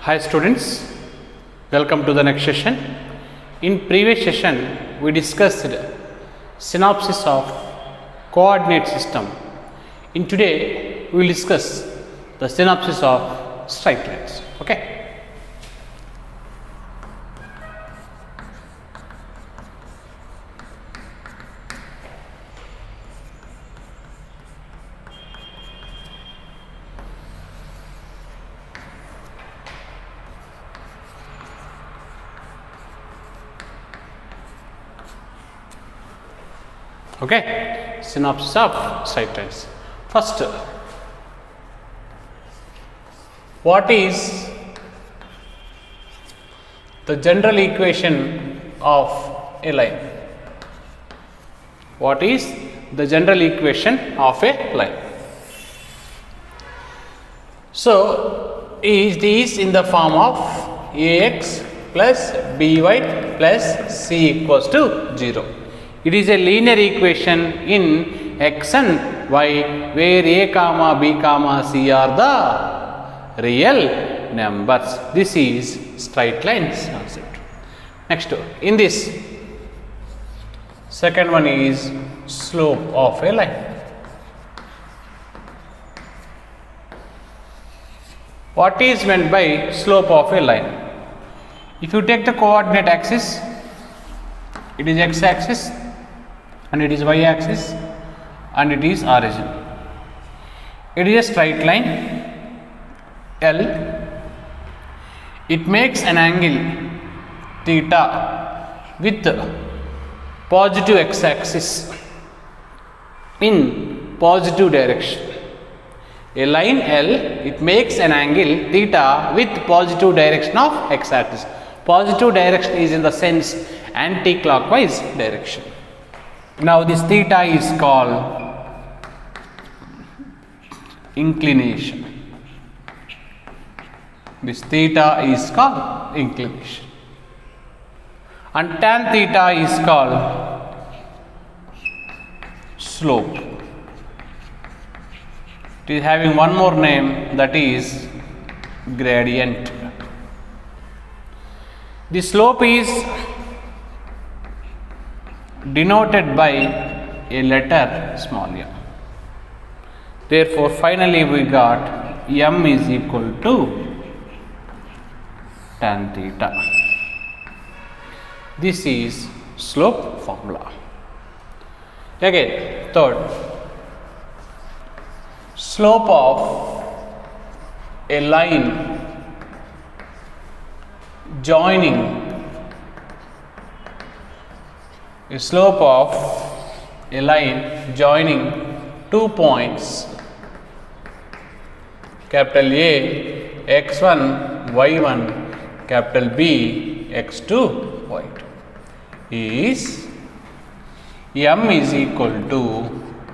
Hi students, welcome to the next session. In previous session, we discussed synopsis of coordinate system. In today, we will discuss the synopsis of straight lines. Okay. Okay, synopsis of straight lines. First, what is the general equation of a line? What is the general equation of a line? So, is this in the form of ax plus by plus c equals to 0. It is a linear equation in x and y where a comma b comma c are the real numbers. This is straight lines concept. Next, in this second one is slope of a line. What is meant by slope of a line? If you take the coordinate axis, it is x axis and it is y axis and it is origin. It is a straight line L. It makes an angle theta with positive x axis in positive direction. A line L, it makes an angle theta with positive direction of x axis. Positive direction is in the sense anti-clockwise direction. Now this theta is called inclination. This theta is called inclination. And tan theta is called slope. It is having one more name, that is gradient. The slope is denoted by a letter small m. Therefore, finally we got m is equal to tan theta. This is slope formula. Again, third, slope of a line joining a slope of a line joining 2 points capital A x1 y1 capital B x2 y2 is m is equal to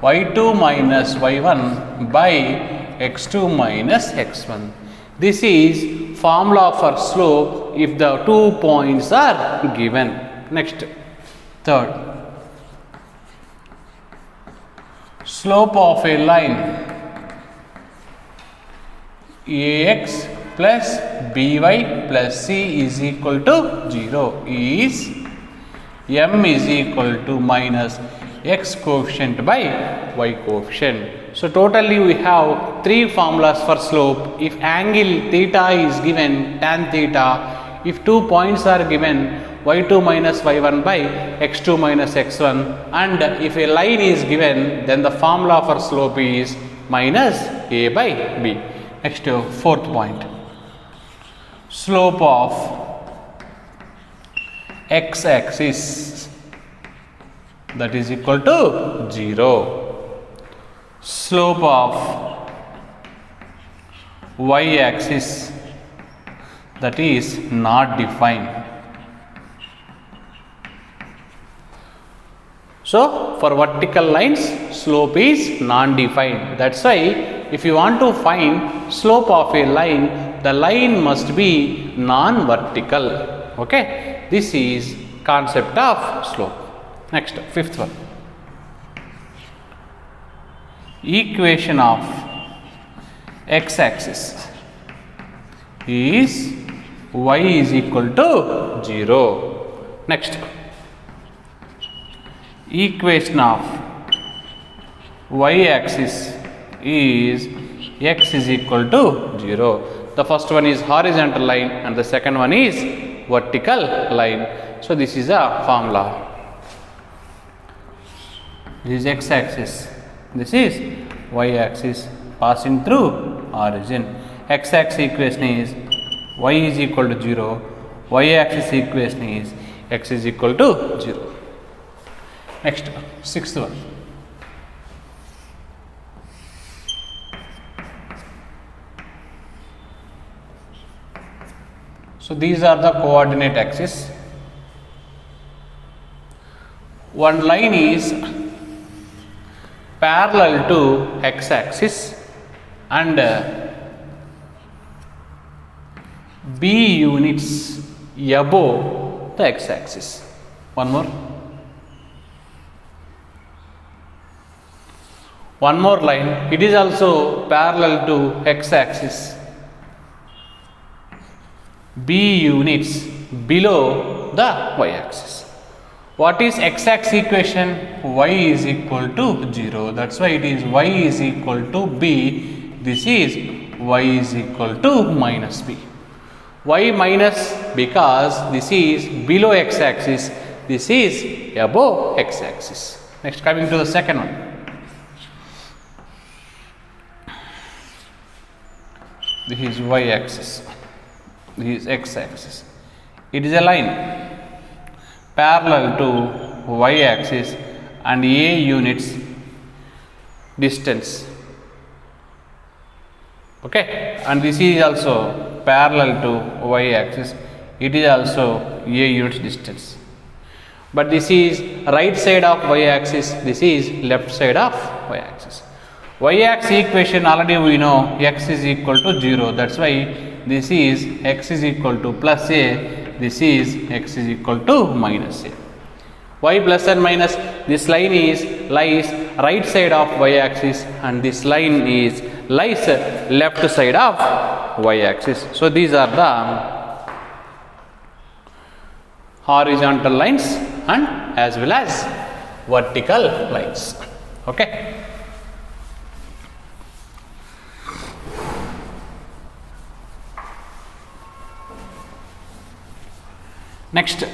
y2 minus y1 by x2 minus x1. This is formula for slope if the 2 points are given. Next, third, slope of a line ax plus by plus c is equal to 0 is m is equal to minus x coefficient by y coefficient. So, totally we have 3 formulas for slope. If angle theta is given, tan theta. If 2 points are given, y2 minus y1 by x2 minus x1, and if a line is given, then the formula for slope is minus a by b. Next, fourth point, slope of x axis, that is equal to 0. Slope of y axis, that is not defined. So, for vertical lines, slope is non-defined. That's why if you want to find slope of a line, the line must be non-vertical. Okay, this is concept of slope. Next, fifth one, equation of x axis is y is equal to 0. Next, equation of y axis is x is equal to 0. The first one is horizontal line and the second one is vertical line. So this is a formula. This is x axis, this is y axis passing through origin. X axis equation is y is equal to 0, y axis equation is x is equal to 0. Next, sixth one. So these are the coordinate axes. One line is parallel to x axis and b units above the x axis. One more line, it is also parallel to x axis, b units below the y axis. What is x axis equation? Y is equal to 0. That's why it is y is equal to b. This is y is equal to minus b. Y minus because this is below x axis, this is above x axis. Next, coming to the second one. This is y axis, this is x axis. It is a line parallel to y axis and a units distance. Okay, and this is also parallel to y axis, it is also a units distance. But this is right side of y axis, this is left side of y axis. Y axis equation already we know x is equal to 0. That's why this is x is equal to plus a, this is x is equal to minus a. Y plus and minus, this line is lies right side of y axis and this line is lies left side of y axis. So these are the horizontal lines and as well as vertical lines. Okay. Next,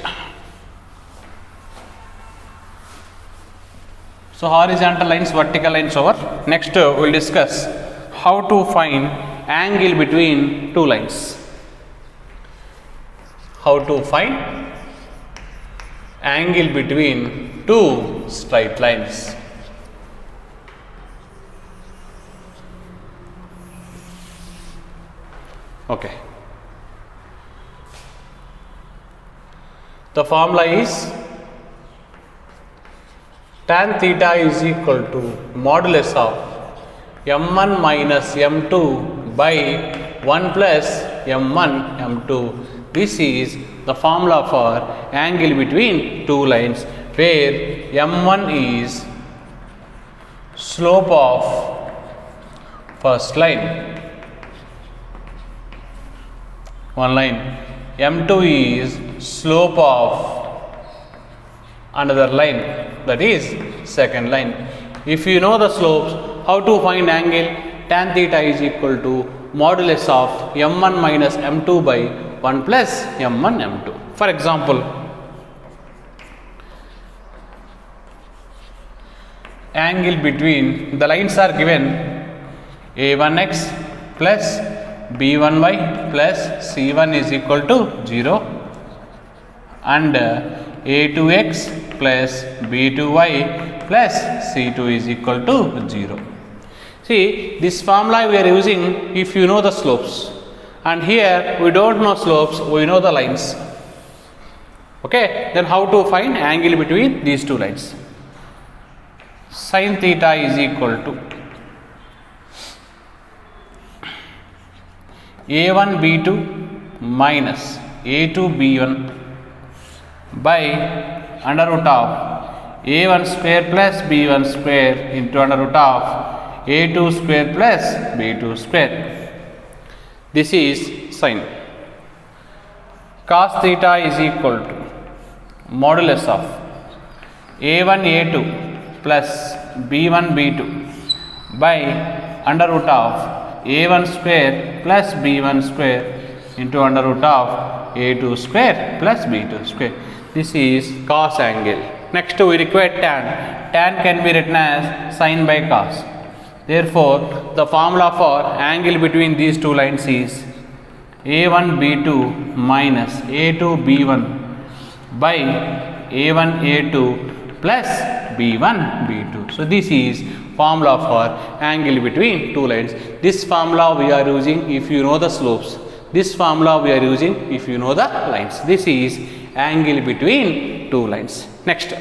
so horizontal lines, vertical lines over. Next, we will discuss how to find angle between two lines. How to find angle between two straight lines. Okay. The formula is tan theta is equal to modulus of m1 minus m2 by 1 plus m1 m2. This is the formula for angle between two lines, where m1 is slope of first line, one line, m2 is slope of another line, that is second line. If you know the slopes, how to find angle? Tan theta is equal to modulus of m1 minus m2 by 1 plus m1 m2. For example, angle between the lines are given a1x plus b1y plus c1 is equal to 0 and a2x plus b2y plus c2 is equal to 0. See, this formula we are using if you know the slopes, and here we don't know slopes, we know the lines. Okay, then how to find angle between these two lines? Sin theta is equal to a1 b2 minus a2 b1 by under root of a1 square plus b1 square into under root of a2 square plus b2 square. This is sin. cos theta is equal to modulus of a1 a2 plus b1 b2 by under root of a1 square plus b1 square into under root of a2 square plus b2 square. This is cos angle. Next we require tan. Tan can be written as sin by cos. Therefore, the formula for angle between these two lines is a1 b2 minus a2 b1 by a1 a2 plus b1 b2. So this is formula for angle between two lines. This formula we are using if you know the slopes. This formula we are using if you know the lines. This is angle between two lines. Next,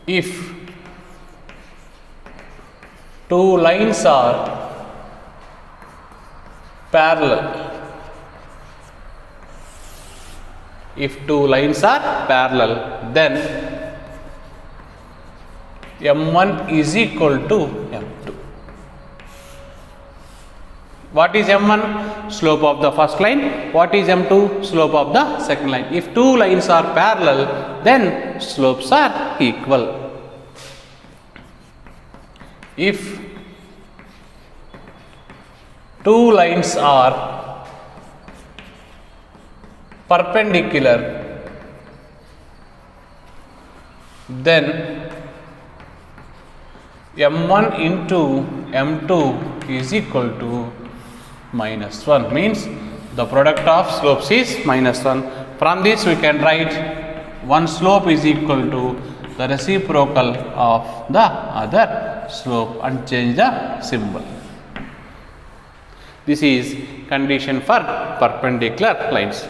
if two lines are parallel, if two lines are parallel, then m1 is equal to m2. What is m1? Slope of the first line. What is m2? Slope of the second line. If two lines are parallel, then slopes are equal. If two lines are perpendicular, then m1 into m2 is equal to minus 1, means the product of slopes is minus 1. From this we can write one slope is equal to the reciprocal of the other slope and change the symbol. This is condition for perpendicular lines.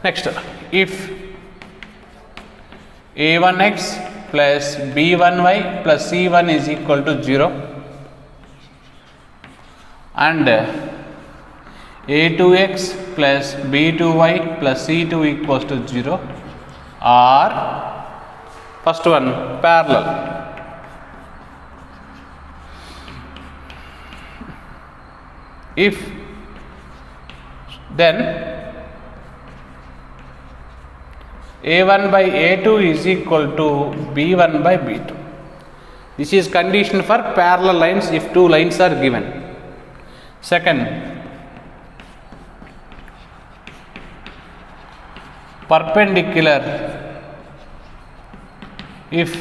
Next, if a1x plus b1y plus c1 is equal to 0 and a2x plus b2y plus c2 equals to 0 are, first one, parallel. If then a1 by a2 is equal to b1 by b2. This is condition for parallel lines if two lines are given. Second, perpendicular, if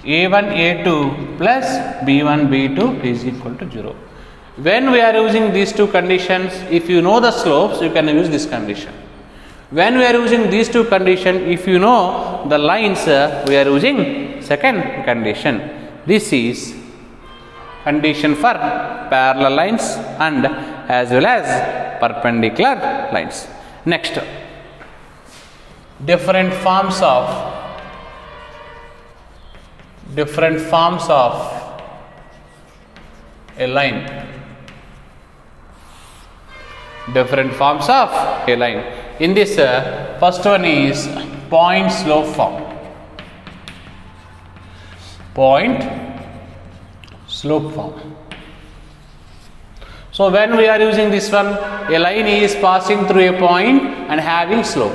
a1 a2 plus b1 b2 is equal to 0. When we are using these two conditions, if you know the slopes, you can use this condition. When we are using these two conditions, if you know the lines, we are using second condition. This is condition for parallel lines and as well as perpendicular lines. Next, different forms of a line. Different forms of a line. In this, first one is point slope form. Point slope form. So when we are using this one, a line is passing through a point and having slope.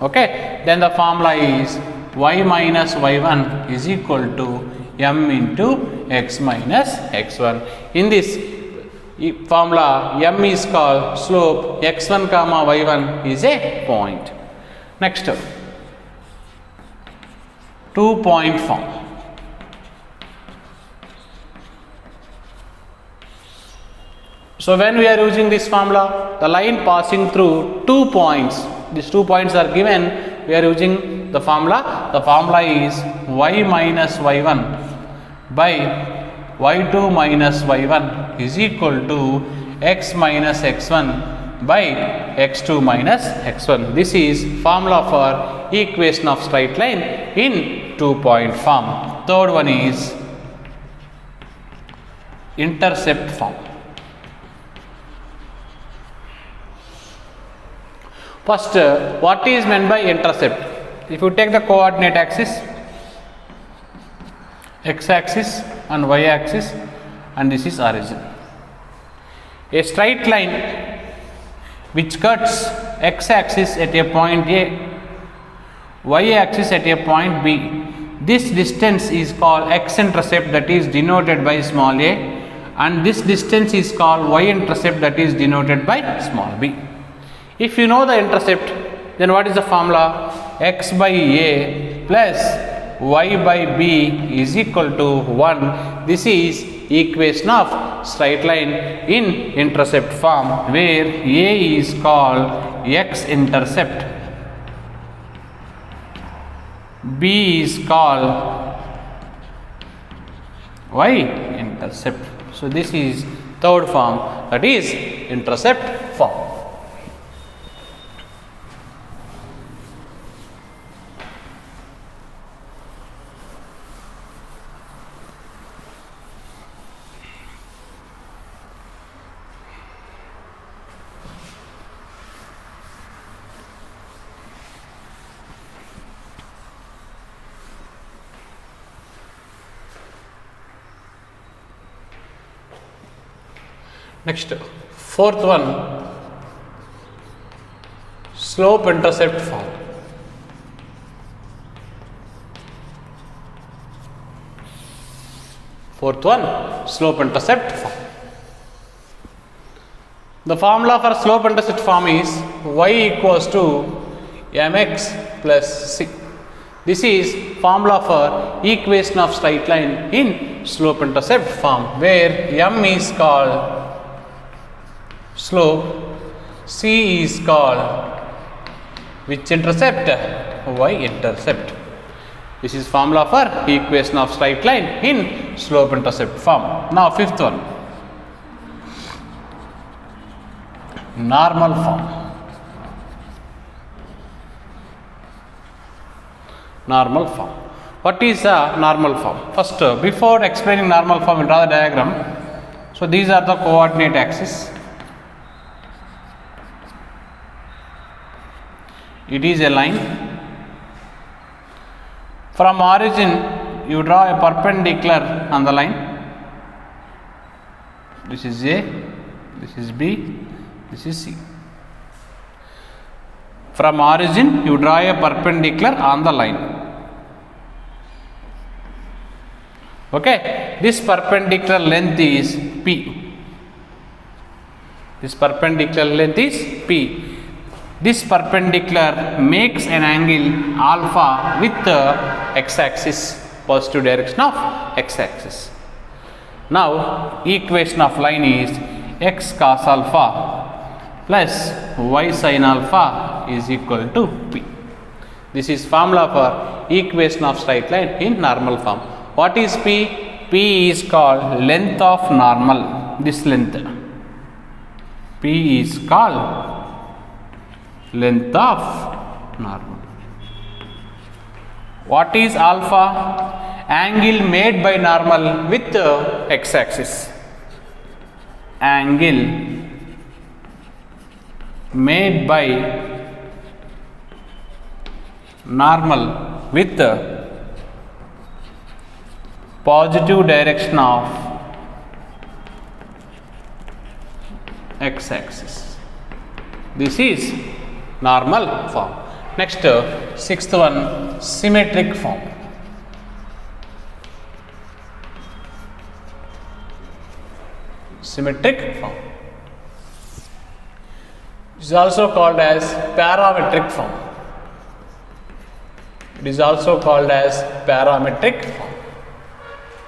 Okay, then the formula is y minus y1 is equal to m into x minus x1. In this formula, m is called slope, x1 comma y1 is a point. Next, 2-point form. So when we are using this formula, the line passing through 2 points, these 2 points are given, we are using the formula. The formula is y minus y1 by y2 minus y1 is equal to x minus x1 by x2 minus x1. This is formula for equation of straight line in 2-point form. Third one is intercept form. First, what is meant by intercept? If you take the coordinate axis, x axis and y axis, and this is origin. A straight line which cuts x-axis at a point A, y-axis at a point B. This distance is called x-intercept, that is denoted by small a, and this distance is called y-intercept, that is denoted by small b. If you know the intercept, then what is the formula? X by a plus y by b is equal to 1. This is equation of straight line in intercept form, where a is called x-intercept, b is called y-intercept. So this is third form, that is intercept form. Next, fourth one, slope intercept form. Fourth one, slope intercept form. The formula for slope intercept form is y equals to mx plus c. This is formula for equation of straight line in slope intercept form, where m is called slope, c is called which intercept? Y-intercept. This is formula for equation of straight line in slope intercept form. Now fifth one, normal form. Normal form. What is a normal form? First, before explaining normal form, we draw the diagram. So these are the coordinate axis. It is a line. From origin, you draw a perpendicular on the line. This is A, this is B, this is C. From origin, you draw a perpendicular on the line. Okay, this perpendicular length is P. This perpendicular length is P. This perpendicular makes an angle alpha with the x-axis, positive direction of x-axis. Now, equation of line is x cos alpha plus y sin alpha is equal to P. This is formula for equation of straight line in normal form. What is P? P is called length of normal. This length. P is called length of normal. What is alpha? Angle made by normal with the x-axis. Angle made by normal with the positive direction of x-axis. This is normal form. Next, sixth one, symmetric form. Symmetric form. It is also called as parametric form. It is also called as parametric form.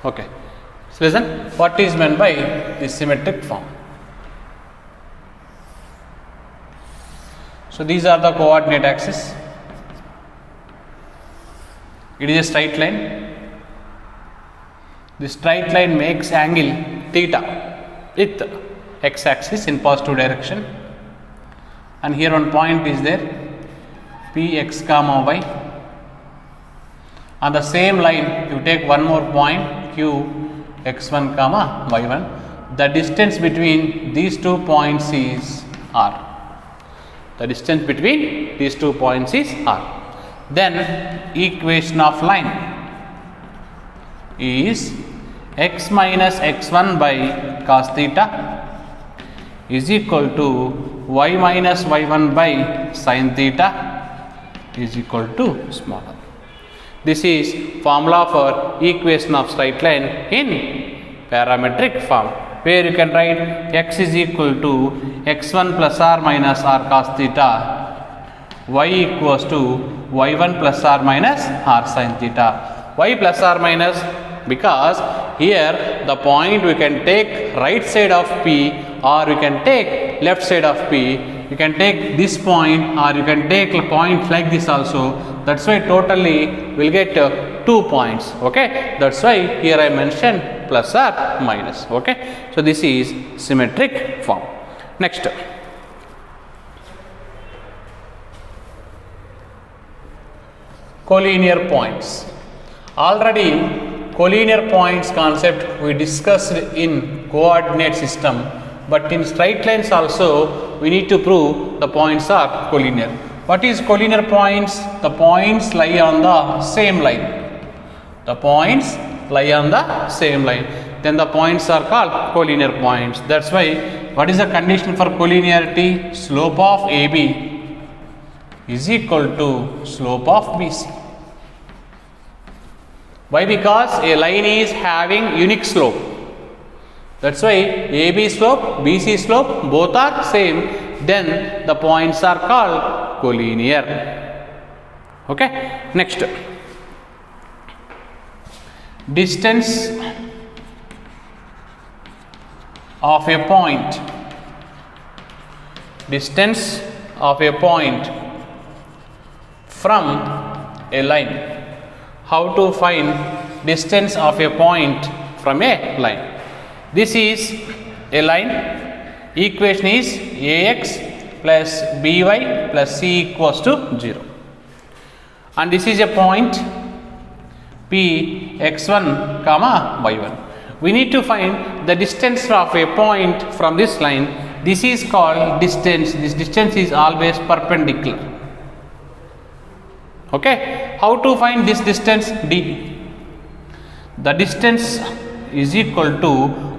Okay. So listen, what is meant by the symmetric form? So these are the coordinate axis. It is a straight line. The straight line makes angle theta with x-axis in positive direction. And here one point is there, px comma y. On the same line, you take one more point, q x1 comma y1. The distance between these 2 points is r. The distance between these 2 points is r. Then equation of line is x minus x1 by cos theta is equal to y minus y1 by sin theta is equal to small r. This is formula for equation of straight line in parametric form, where you can write x is equal to x1 plus r minus r cos theta, y equals to y1 plus r minus r sin theta. Why plus or minus? Because here the point we can take right side of p or we can take left side of p. You can take this point or you can take a point like this also. That's why totally we'll get 2 points. Okay, that's why here I mentioned plus or minus. Okay, so this is symmetric form. Next, collinear points. Already collinear points concept we discussed in coordinate system, but in straight lines also we need to prove the points are collinear. What is collinear points? The points lie on the same line. The points lie on the same line. Then the points are called collinear points. That's why what is the condition for collinearity? Slope of AB is equal to slope of BC. Why? Because a line is having unique slope. That's why AB slope, BC slope both are same. Then the points are called collinear. Okay. Next, distance of a point. Distance of a point from a line. How to find distance of a point from a line? This is a line. Equation is ax plus by plus c equals to 0. And this is a point p x1 comma y1. We need to find the distance of a point from this line. This is called distance. This distance is always perpendicular. Okay, how to find this distance? D. The distance is equal to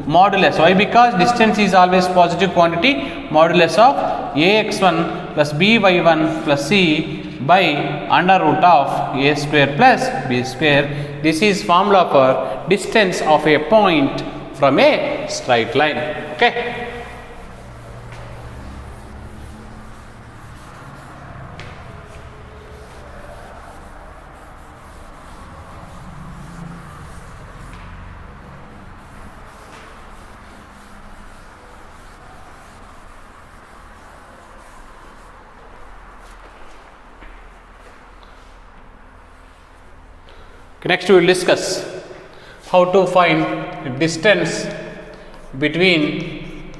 modulus. Why? Because distance is always positive quantity. Modulus of ax1 plus by1 plus c by under root of a square plus b square. This is formula for distance of a point from a straight line. Okay. Next, we will discuss how to find distance between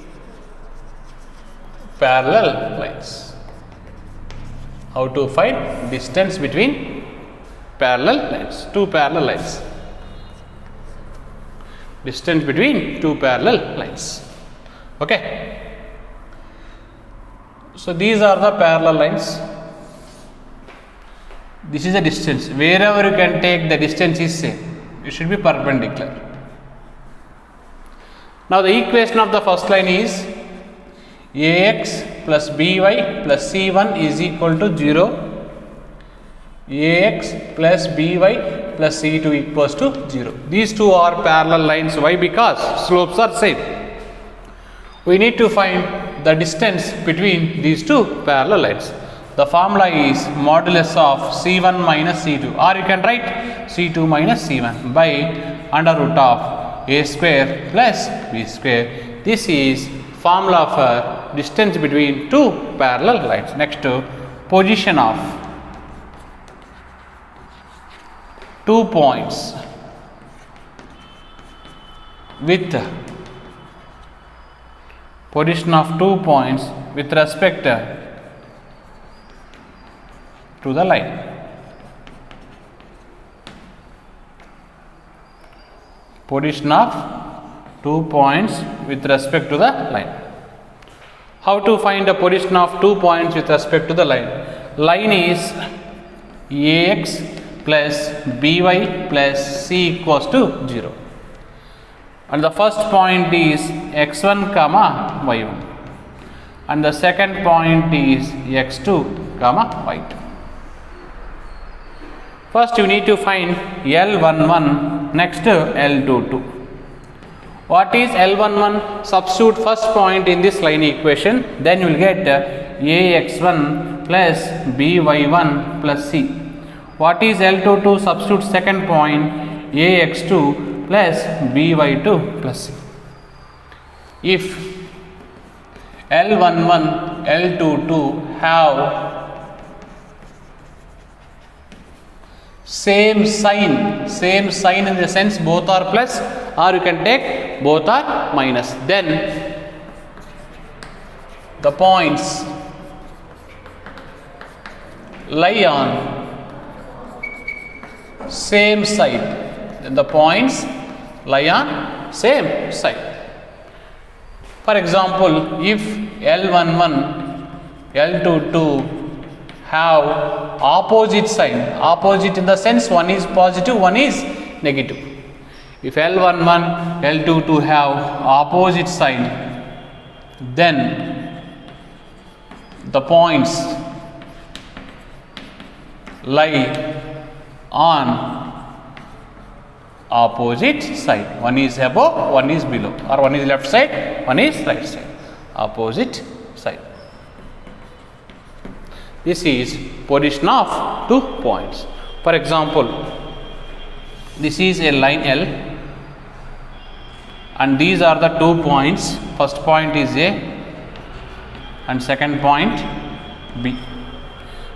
parallel lines. How to find distance between parallel lines, two parallel lines. Distance between two parallel lines. Okay. So these are the parallel lines. This is the distance. Wherever you can take, the distance is same. It should be perpendicular. Now the equation of the first line is ax plus by plus c1 is equal to 0. Ax plus by plus c2 equals to 0. These two are parallel lines. Why? Because slopes are same. We need to find the distance between these two parallel lines. The formula is modulus of c1 minus c2, or you can write c2 minus c1 by under root of a square plus b square. This is formula for distance between two parallel lines. Next, position of two points with respect to the line. Position of 2 points with respect to the line. How to find the position of 2 points with respect to the line? Line is ax plus by plus c equals to 0. And the first point is x1 comma y1. and the second point is x2 comma y2. First you need to find L11, next L22. What is L11? Substitute first point in this line equation, then you will get ax1 plus by1 plus c. What is L22? Substitute second point ax2 plus by2 plus c. If L11, L22 have same sign in the sense both are plus, or you can take both are minus, then the points lie on same side. Then the points lie on same side. For example, if L11, L22 have opposite sign, opposite in the sense one is positive, one is negative. If L11, L22 have opposite sign, then the points lie on opposite side. One is above, one is below, or one is left side, one is right side. Opposite side. This is position of 2 points. For example, this is a line L and these are the 2 points. First point is A and second point B.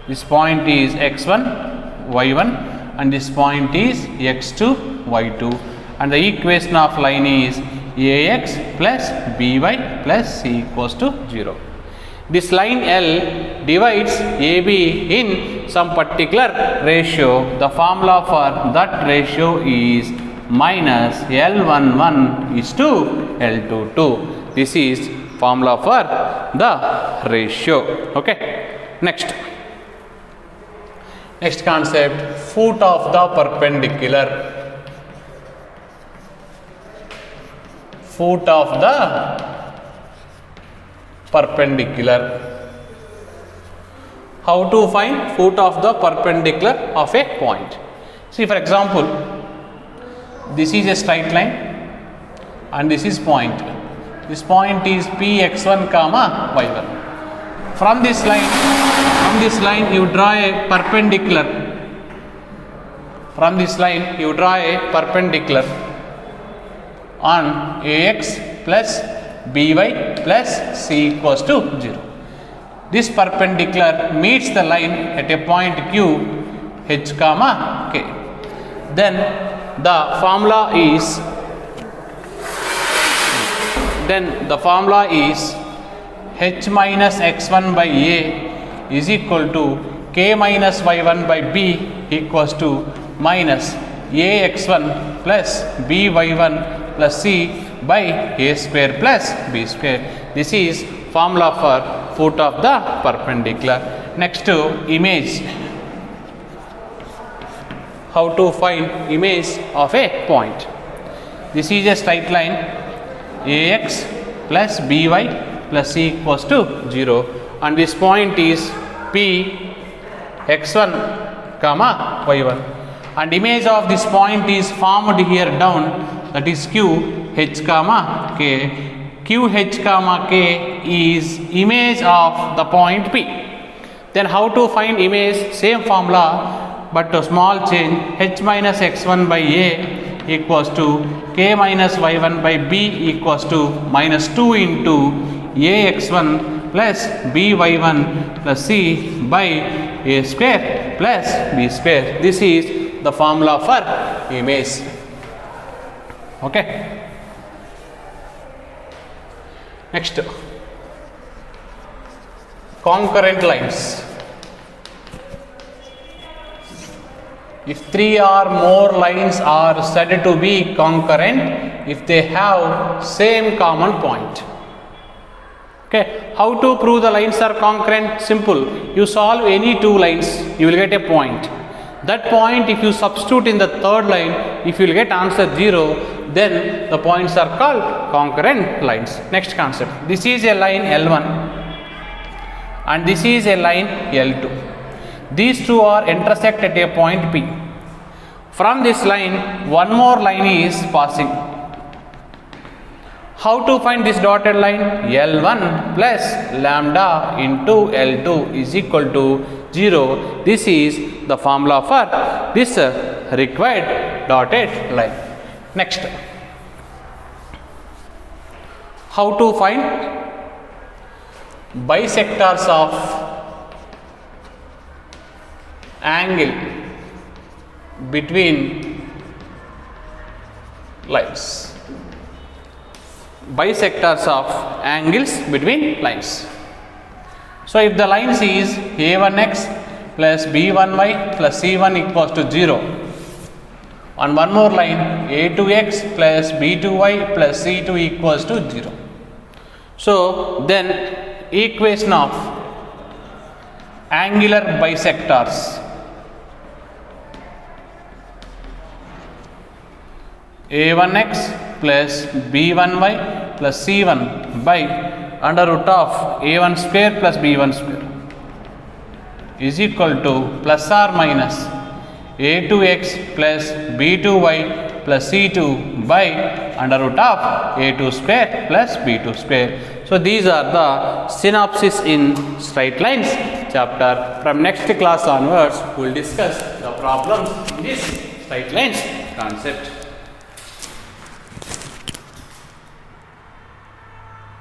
This point is x1, y1 and this point is x2, y2, and the equation of line is ax plus by plus c equals to 0. This line L divides AB in some particular ratio. The formula for that ratio is minus L11 is to L22. This is formula for the ratio. Okay. Next concept, foot of the perpendicular. Foot of the perpendicular. How to find foot of the perpendicular of a point? See, for example, this is a straight line and this is point. This point is px1 comma y1. From this line you draw a perpendicular. From this line you draw a perpendicular on ax plus by plus c equals to 0. This perpendicular meets the line at a point q h comma k. Then the formula is h minus x1 by a is equal to k minus y1 by b equals to minus ax1 plus by1 plus c by a square plus b square. This is formula for foot of the perpendicular. Next to image. How to find image of a point? This is a straight line ax plus by plus c equals to 0 and this point is p x1 comma y1 and image of this point is formed here down, that is q h comma k. q h comma k is image of the point p. Then how to find image? Same formula but a small change. H minus x1 by a equals to k minus y1 by b equals to minus 2 into ax1 plus by1 plus c by a square plus b square. This is the formula for image. Okay. Next, concurrent lines. If 3 or more lines are said to be concurrent if they have same common point. Okay, how to prove the lines are concurrent? Simple. You solve any 2 lines, you will get a point. That point, if you substitute in the third line, if you will get answer 0, then the points are called concurrent lines. Next concept. This is a line L1 and this is a line L2. These two are intersect at a point P. From this line, one more line is passing. How to find this dotted line? L1 plus lambda into L2 is equal to 0. This is the formula for this required dotted line. Next, how to find bisectors of angle between lines. Bisectors of angles between lines. So if the line is a1x plus b1y plus c1 equals to 0, and one more line a2x plus b2y plus c2 equals to 0. So then equation of angular bisectors a1x plus b1y plus c1 by under root of a1 square plus b1 square is equal to plus or minus a2x plus b2y plus c2 by under root of a2 square plus b2 square. So these are the synopsis in straight lines chapter. From next class onwards, we will discuss the problems in this straight lines concept.